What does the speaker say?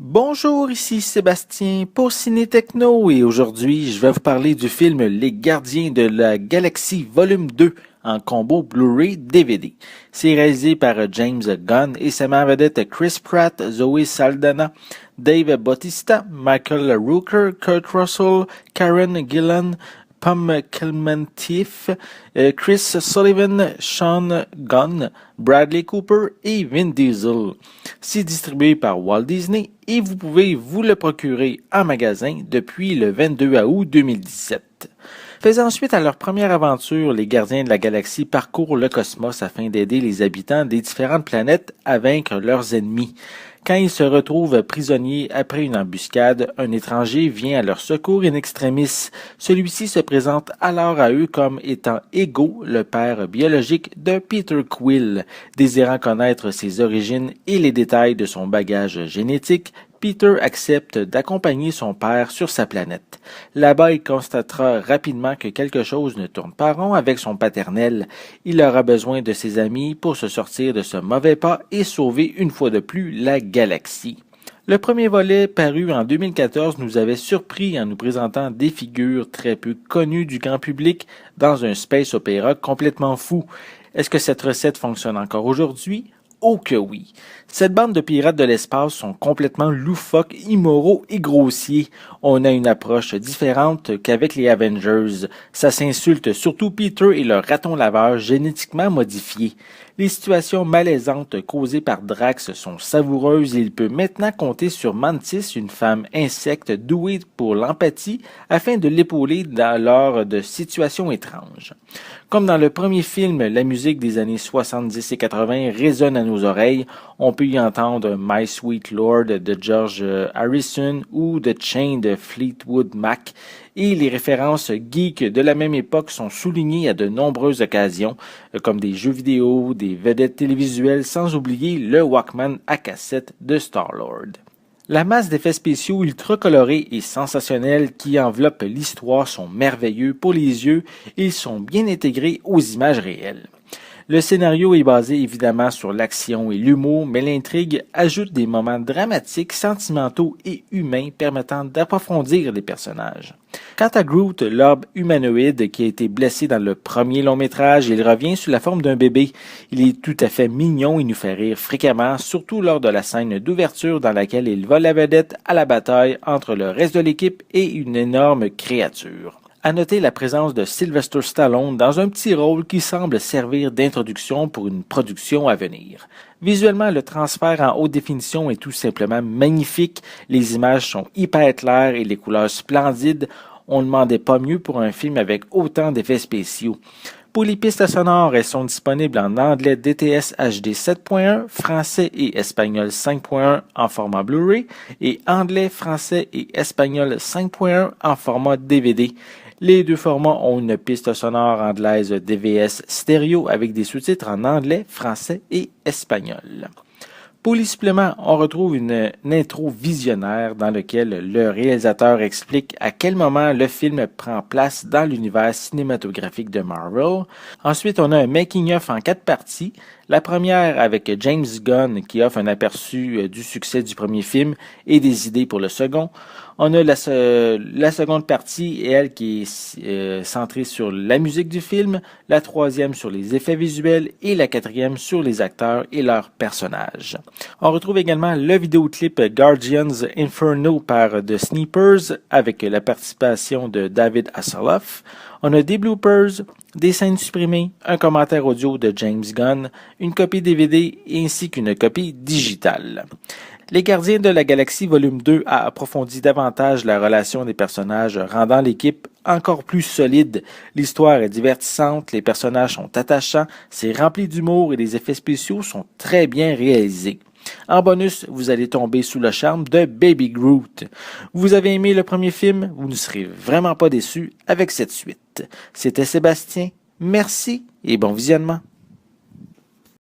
Bonjour, ici Sébastien pour Ciné Techno et aujourd'hui je vais vous parler du film Les Gardiens de la Galaxie Volume 2 en combo Blu-ray DVD. C'est réalisé par James Gunn et ça met en vedette Chris Pratt, Zoe Saldana, Dave Bautista, Michael Rooker, Kurt Russell, Karen Gillan, Pam Clementif, Chris Sullivan, Sean Gunn, Bradley Cooper et Vin Diesel. C'est distribué par Walt Disney et vous pouvez vous le procurer en magasin depuis le 22 août 2017. Faisant suite à leur première aventure, les Gardiens de la Galaxie parcourent le cosmos afin d'aider les habitants des différentes planètes à vaincre leurs ennemis. Quand ils se retrouvent prisonniers après une embuscade, un étranger vient à leur secours in extremis. Celui-ci se présente alors à eux comme étant Ego, le père biologique de Peter Quill. Désirant connaître ses origines et les détails de son bagage génétique, Peter accepte d'accompagner son père sur sa planète. Là-bas, il constatera rapidement que quelque chose ne tourne pas rond avec son paternel. Il aura besoin de ses amis pour se sortir de ce mauvais pas et sauver une fois de plus la galaxie. Le premier volet, paru en 2014, nous avait surpris en nous présentant des figures très peu connues du grand public dans un space opéra complètement fou. Est-ce que cette recette fonctionne encore aujourd'hui? Oh que oui! Cette bande de pirates de l'espace sont complètement loufoques, immoraux et grossiers. On a une approche différente qu'avec les Avengers. Ça s'insulte surtout Peter et le raton laveur génétiquement modifié. Les situations malaisantes causées par Drax sont savoureuses et il peut maintenant compter sur Mantis, une femme insecte douée pour l'empathie, afin de l'épauler lors de situations étranges. Comme dans le premier film, la musique des années 70 et 80 résonne à nos oreilles. On peut y entendre My Sweet Lord de George Harrison ou The Chain de Fleetwood Mac. Et les références geeks de la même époque sont soulignées à de nombreuses occasions, comme des jeux vidéo, des vedettes télévisuelles, sans oublier le Walkman à cassette de Star-Lord. La masse d'effets spéciaux ultra colorés et sensationnels qui enveloppent l'histoire sont merveilleux pour les yeux et ils sont bien intégrés aux images réelles. Le scénario est basé évidemment sur l'action et l'humour, mais l'intrigue ajoute des moments dramatiques, sentimentaux et humains permettant d'approfondir les personnages. Quant à Groot, l'arbre humanoïde qui a été blessé dans le premier long métrage, il revient sous la forme d'un bébé. Il est tout à fait mignon et nous fait rire fréquemment, surtout lors de la scène d'ouverture dans laquelle il vole la vedette à la bataille entre le reste de l'équipe et une énorme créature. À noter la présence de Sylvester Stallone dans un petit rôle qui semble servir d'introduction pour une production à venir. Visuellement, le transfert en haute définition est tout simplement magnifique. Les images sont hyper claires et les couleurs splendides. On ne demandait pas mieux pour un film avec autant d'effets spéciaux. Pour les pistes sonores, elles sont disponibles en anglais DTS HD 7.1, français et espagnol 5.1 en format Blu-ray et anglais, français et espagnol 5.1 en format DVD. Les deux formats ont une piste sonore anglaise DVS stéréo avec des sous-titres en anglais, français et espagnol. Pour les suppléments, on retrouve une intro visionnaire dans laquelle le réalisateur explique à quel moment le film prend place dans l'univers cinématographique de Marvel. Ensuite, on a un making-of en 4 parties. La première avec James Gunn qui offre un aperçu du succès du premier film et des idées pour le second. On a la seconde partie, elle qui est centrée sur la musique du film, la troisième sur les effets visuels et la quatrième sur les acteurs et leurs personnages. On retrouve également le vidéoclip Guardians Inferno par The Sneakers avec la participation de David Hasselhoff. On a des bloopers, des scènes supprimées, un commentaire audio de James Gunn, une copie DVD ainsi qu'une copie digitale. Les Gardiens de la Galaxie Volume 2 a approfondi davantage la relation des personnages, rendant l'équipe encore plus solide. L'histoire est divertissante, les personnages sont attachants, c'est rempli d'humour et les effets spéciaux sont très bien réalisés. En bonus, vous allez tomber sous le charme de Baby Groot. Vous avez aimé le premier film? Vous ne serez vraiment pas déçus avec cette suite. C'était Sébastien. Merci et bon visionnement.